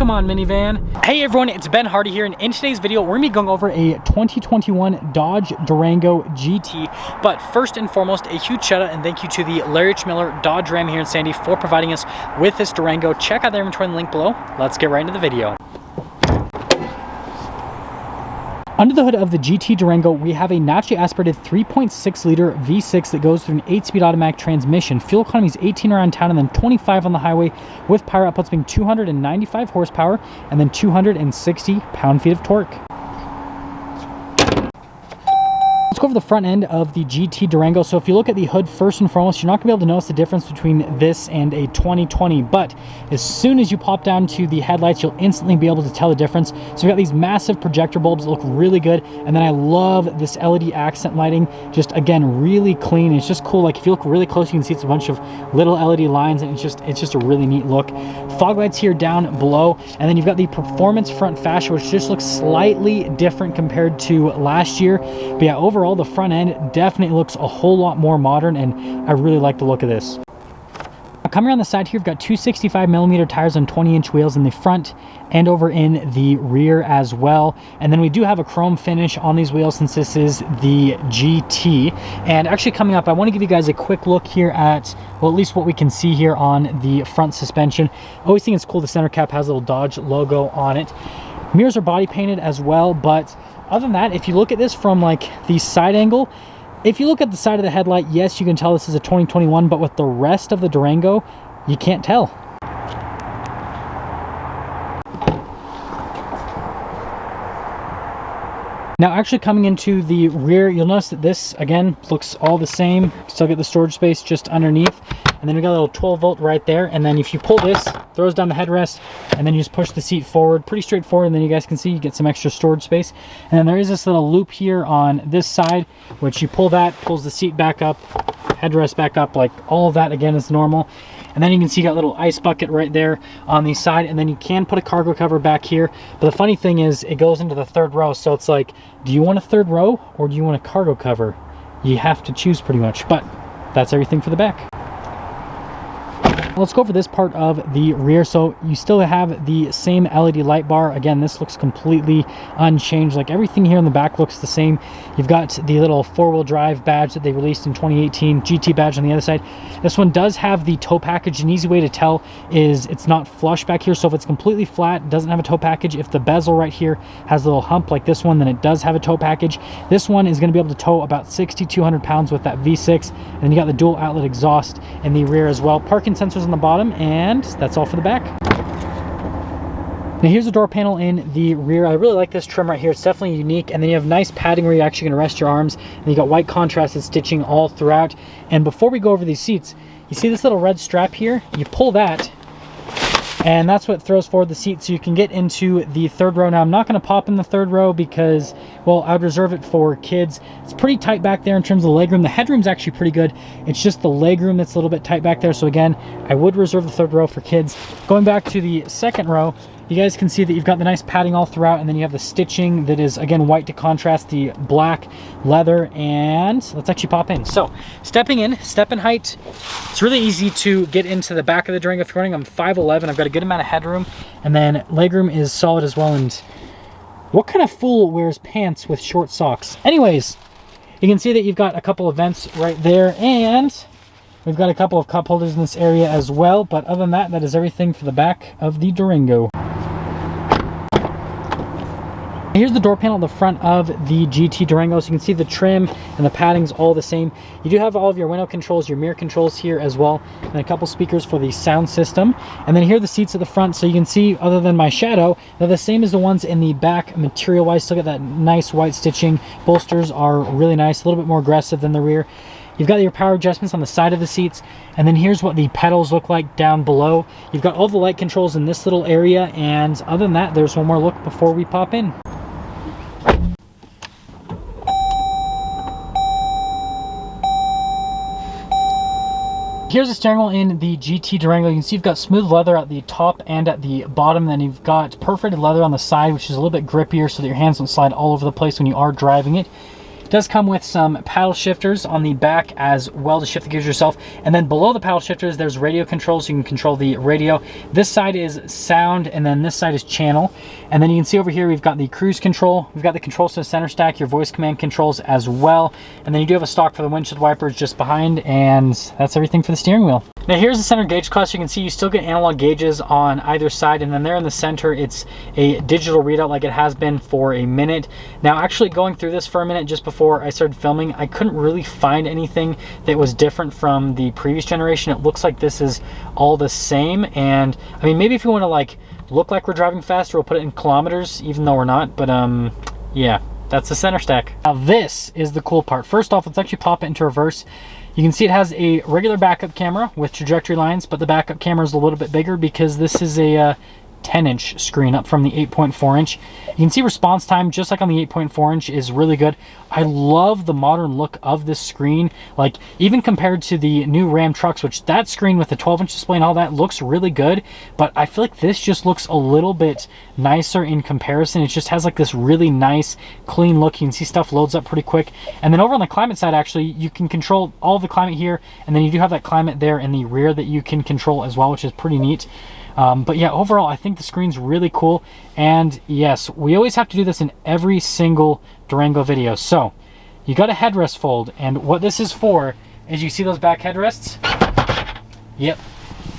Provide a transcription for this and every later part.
come on, minivan. Hey everyone, it's Ben Hardy here, and in today's video, we're gonna be going over a 2021 Dodge Durango GT. But first and foremost, a huge shout out and thank you to the Larry H. Miller Dodge Ram here in Sandy for providing us with this Durango. Check out their inventory in the link below. Let's get right into the video. Under the hood of the GT Durango, we have a naturally aspirated 3.6 liter V6 that goes through an 8-speed automatic transmission. Fuel economy is 18 around town and then 25 on the highway, with power outputs being 295 horsepower and then 260 pound-feet of torque. Let's go over the front end of the GT Durango. So if you look at the hood first and foremost, you're not gonna be able to notice the difference between this and a 2020, but as soon as you pop down to the headlights, you'll instantly be able to tell the difference. So we've got these massive projector bulbs that look really good, and then I love this LED accent lighting, just again really clean. It's just cool. Like if you look really close, you can see it's a bunch of little LED lines, and it's just a really neat look. Fog lights here down below, and then you've got the performance front fascia, which just looks slightly different compared to last year. But yeah, overall the front end definitely looks a whole lot more modern, and I really like the look of this. Now, coming around the side here, we've got two 65mm tires on 20-inch wheels in the front and over in the rear as well. And then we do have a chrome finish on these wheels since this is the GT. And actually coming up, I want to give you guys a quick look here at, well, at least what we can see here on the front suspension. I always think it's cool the center cap has a little Dodge logo on it. Mirrors are body painted as well, but other than that, if you look at this from like the side angle, if you look at the side of the headlight, yes, you can tell this is a 2021, but with the rest of the Durango, you can't tell. Now actually coming into the rear, you'll notice that this, again, looks all the same. Still get the storage space just underneath. And then we got a little 12-volt right there. And then if you pull this, throws down the headrest, and then you just push the seat forward. Pretty straightforward. And then you guys can see you get some extra storage space. And then there is this little loop here on this side, which you pull that, pulls the seat back up, headrest back up, like all of that again is normal. And then you can see you got a little ice bucket right there on the side, and then you can put a cargo cover back here. But the funny thing is it goes into the third row, so it's like, do you want a third row or do you want a cargo cover? You have to choose pretty much, but that's everything for the back. Let's go over this part of the rear. So you still have the same LED light bar. Again, this looks completely unchanged. Like everything here in the back looks the same. You've got the little four-wheel drive badge that they released in 2018, GT badge on the other side. This one does have the tow package. An easy way to tell is it's not flush back here. So if it's completely flat, it doesn't have a tow package. If the bezel right here has a little hump like this one, then it does have a tow package. This one is going to be able to tow about 6,200 pounds with that V6. And then you got the dual outlet exhaust in the rear as well. Parking sensors on the bottom, and that's all for the back. Now here's the door panel in the rear. I really like this trim right here. It's definitely unique. And then you have nice padding where you're actually going to rest your arms, and you got white contrasted stitching all throughout. And before we go over these seats, you see this little red strap here? You pull that, and that's what throws forward the seat so you can get into the third row. Now I'm not going to pop in the third row because, well, I would reserve it for kids. It's pretty tight back there in terms of the legroom. The headroom's actually pretty good. It's just the legroom that's a little bit tight back there. So again, I would reserve the third row for kids. Going back to the second row, you guys can see that you've got the nice padding all throughout, and then you have the stitching that is, again, white to contrast the black leather. And let's actually pop in. So stepping in, step in height, it's really easy to get into the back of the Durango. If you're running, I'm 5'11", I've got a good amount of headroom, and then legroom is solid as well. And what kind of fool wears pants with short socks? Anyways, you can see that you've got a couple of vents right there, and we've got a couple of cup holders in this area as well. But other than that, that is everything for the back of the Durango. Here's the door panel at the front of the GT Durango. So you can see the trim and the padding's all the same. You do have all of your window controls, your mirror controls here as well, and a couple speakers for the sound system. And then here are the seats at the front. So you can see, other than my shadow, they're the same as the ones in the back material-wise. Still got that nice white stitching. Bolsters are really nice, a little bit more aggressive than the rear. You've got your power adjustments on the side of the seats, and then here's what the pedals look like down below. You've got all the light controls in this little area, and other than that, there's one more look before we pop in. Here's the steering wheel in the GT Durango. You can see you've got smooth leather at the top and at the bottom. Then you've got perforated leather on the side, which is a little bit grippier so that your hands don't slide all over the place when you are driving it. does come with some paddle shifters on the back as well to shift the gears yourself. And then below the paddle shifters, there's radio controls. You can control the radio. This side is sound, and then this side is channel. And then you can see over here, we've got the cruise control. We've got the controls to the center stack, your voice command controls as well. And then you do have a stock for the windshield wipers just behind, and that's everything for the steering wheel. Now here's the center gauge cluster. You can see you still get analog gauges on either side, and then there in the center, it's a digital readout like it has been for a minute. Now actually going through this for a minute just before I started filming, I couldn't really find anything that was different from the previous generation. It looks like this is all the same, and I mean, maybe if you want to like look like we're driving faster, we'll put it in kilometers, even though we're not, but yeah, that's the center stack. Now this is the cool part. First off, let's actually pop it into reverse. You can see it has a regular backup camera with trajectory lines, but the backup camera is a little bit bigger because this is a 10-inch screen up from the 8.4-inch. You can see response time, just like on the 8.4-inch, is really good. I love the modern look of this screen, like even compared to the new Ram trucks, which that screen with the 12-inch display and all that looks really good, but I feel like this just looks a little bit nicer in comparison. It just has like this really nice, clean look. You can see stuff loads up pretty quick. And then over on the climate side, actually, you can control all of the climate here, and then you do have that climate there in the rear that you can control as well, which is pretty neat. But yeah, overall, I think the screen's really cool. And yes, we always have to do this in every single Durango video. So you got a headrest fold, and what this is for is, you see those back headrests? Yep.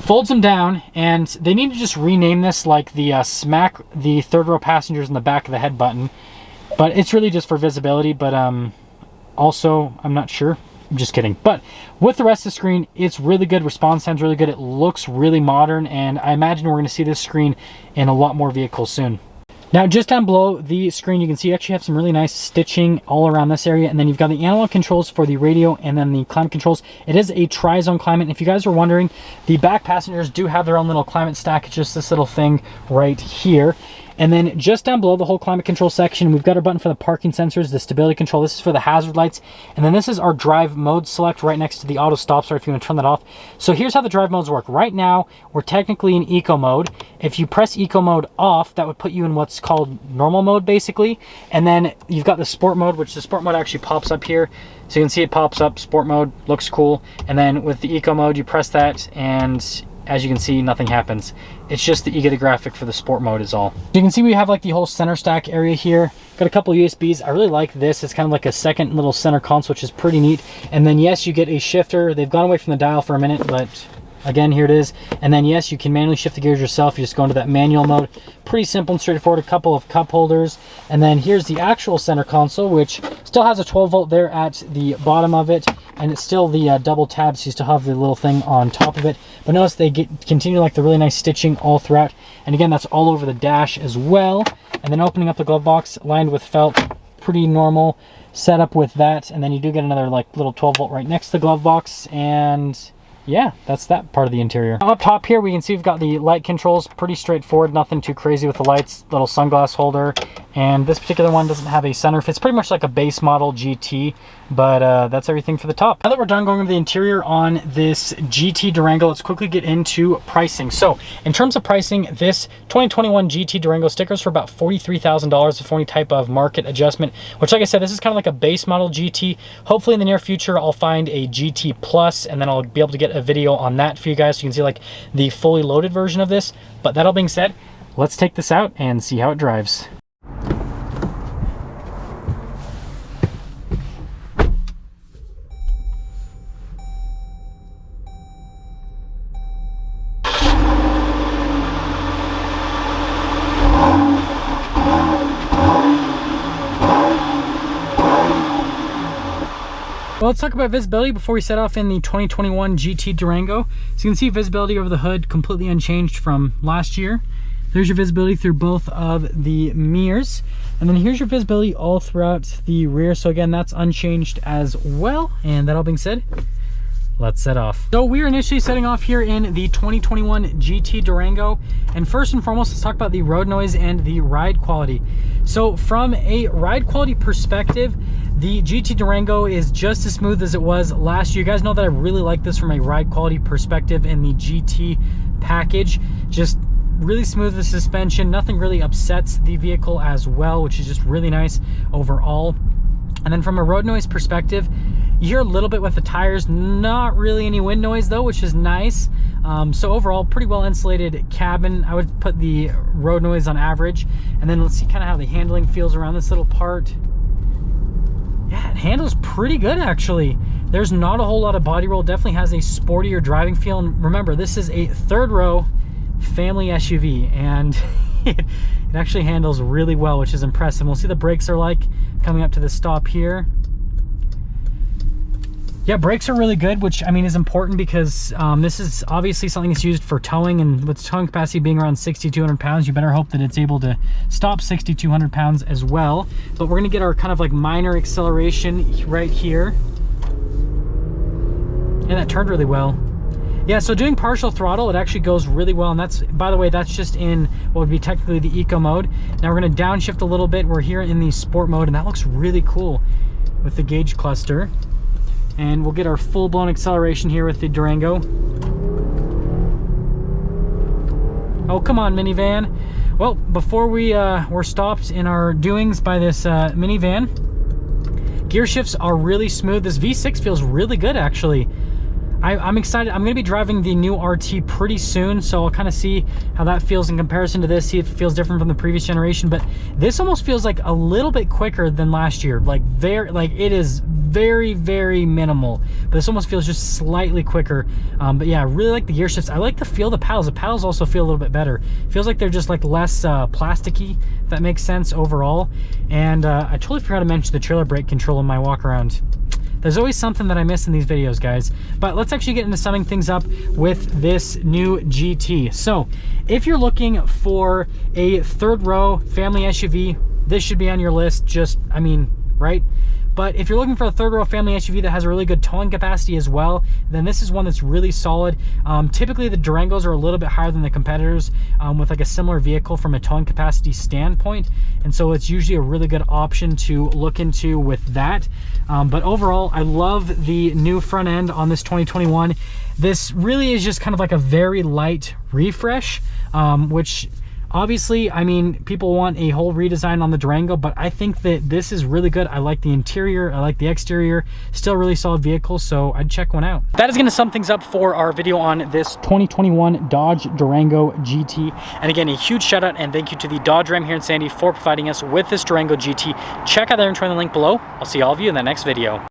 Folds them down, and they need to just rename this like the smack the third row passengers in the back of the head button. But it's really just for visibility, but also, I'm not sure. I'm just kidding. But with the rest of the screen, it's really good. Response time's really good. It looks really modern, and I imagine we're going to see this screen in a lot more vehicles soon. Now, just down below the screen, you can see you actually have some really nice stitching all around this area, and then you've got the analog controls for the radio and then the climate controls. It is a tri-zone climate, and if you guys were wondering, the back passengers do have their own little climate stack. It's just this little thing right here. And then just down below the whole climate control section, we've got our button for the parking sensors, the stability control. This is for the hazard lights. And then this is our drive mode select right next to the auto stop start if you want to turn that off. So here's how the drive modes work. Right now, we're technically in eco mode. If you press eco mode off, that would put you in what's called normal mode, basically. And then you've got the sport mode, which the sport mode actually pops up here. So you can see it pops up, sport mode, looks cool. And then with the eco mode, you press that, and as you can see, nothing happens. It's just that you get a graphic for the sport mode is all. You can see we have like the whole center stack area here. Got a couple USBs. I really like this. It's kind of like a second little center console, which is pretty neat. And then yes, you get a shifter. They've gone away from the dial for a minute, but again, here it is. And then yes, you can manually shift the gears yourself. You just go into that manual mode. Pretty simple and straightforward. A couple of cup holders. And then here's the actual center console, which still has a 12 volt there at the bottom of it. And it's still the double tab, so you still have the little thing on top of it. But notice they continue like the really nice stitching all throughout. And again, that's all over the dash as well. And then opening up the glove box, lined with felt, pretty normal setup with that. And then you do get another like little 12 volt right next to the glove box. And yeah, that's that part of the interior. Now up top here, we can see we've got the light controls. Pretty straightforward, nothing too crazy with the lights. Little sunglass holder. And this particular one doesn't have a sunroof. It's pretty much like a base model GT, but that's everything for the top. Now that we're done going over the interior on this GT Durango, let's quickly get into pricing. So in terms of pricing, this 2021 GT Durango stickers for about $43,000 before any type of market adjustment, which like I said, this is kind of like a base model GT. Hopefully in the near future, I'll find a GT Plus, and then I'll be able to get a video on that for you guys so you can see like the fully loaded version of this. But that all being said, let's take this out and see how it drives. Well, let's talk about visibility before we set off in the 2021 GT Durango. So you can see visibility over the hood completely unchanged from last year. There's your visibility through both of the mirrors. And then here's your visibility all throughout the rear. So again, that's unchanged as well. And that all being said, let's set off. So we're initially setting off here in the 2021 GT Durango. And first and foremost, let's talk about the road noise and the ride quality. So from a ride quality perspective, the GT Durango is just as smooth as it was last year. You guys know that I really like this from a ride quality perspective in the GT package. Just really smooth the suspension. Nothing really upsets the vehicle as well, which is just really nice overall. And then from a road noise perspective, you hear a little bit with the tires, not really any wind noise though, which is nice. So overall, pretty well insulated cabin. I would put the road noise on average. And then let's see kind of how the handling feels around this little part. Yeah, it handles pretty good actually. There's not a whole lot of body roll. Definitely has a sportier driving feel. And remember, this is a third row family SUV, and it actually handles really well, which is impressive. We'll see the brakes are like coming up to the stop here. Yeah, brakes are really good, which I mean is important because this is obviously something that's used for towing, and with towing capacity being around 6,200 pounds, you better hope that it's able to stop 6,200 pounds as well. But we're gonna get our kind of like minor acceleration right here. And that turned really well. Yeah, so doing partial throttle, it actually goes really well. And that's, by the way, that's just in what would be technically the eco mode. Now we're gonna downshift a little bit. We're here in the sport mode, and that looks really cool with the gauge cluster. And we'll get our full-blown acceleration here with the Durango. Oh, come on, minivan. Well, before we were stopped in our doings by this minivan, gear shifts are really smooth. This V6 feels really good, actually. I'm excited. I'm going to be driving the new RT pretty soon, so I'll kind of see how that feels in comparison to this, see if it feels different from the previous generation. But this almost feels like a little bit quicker than last year. Like it is very, very minimal, but this almost feels just slightly quicker. But yeah, I really like the gear shifts. I like the feel of the paddles. The paddles also feel a little bit better. It feels like they're just like less plasticky, if that makes sense overall. And I totally forgot to mention the trailer brake control in my walk around. There's always something that I miss in these videos, guys. But let's actually get into summing things up with this new GT. So if you're looking for a third row family SUV, this should be on your list. Just, I mean, right? But if you're looking for a third row family SUV that has a really good towing capacity as well, then this is one that's really solid. Typically the Durangos are a little bit higher than the competitors with like a similar vehicle from a towing capacity standpoint. And so it's usually a really good option to look into with that. But overall, I love the new front end on this 2021. This really is just kind of like a very light refresh, which obviously, I mean, people want a whole redesign on the Durango, but I think that this is really good. I like the interior, I like the exterior, still really solid vehicle, so I'd check one out. That is gonna sum things up for our video on this 2021 Dodge Durango GT. And again, a huge shout out and thank you to the Dodge Ram here in Sandy for providing us with this Durango GT. Check out their inventory in the link below. I'll see all of you in the next video.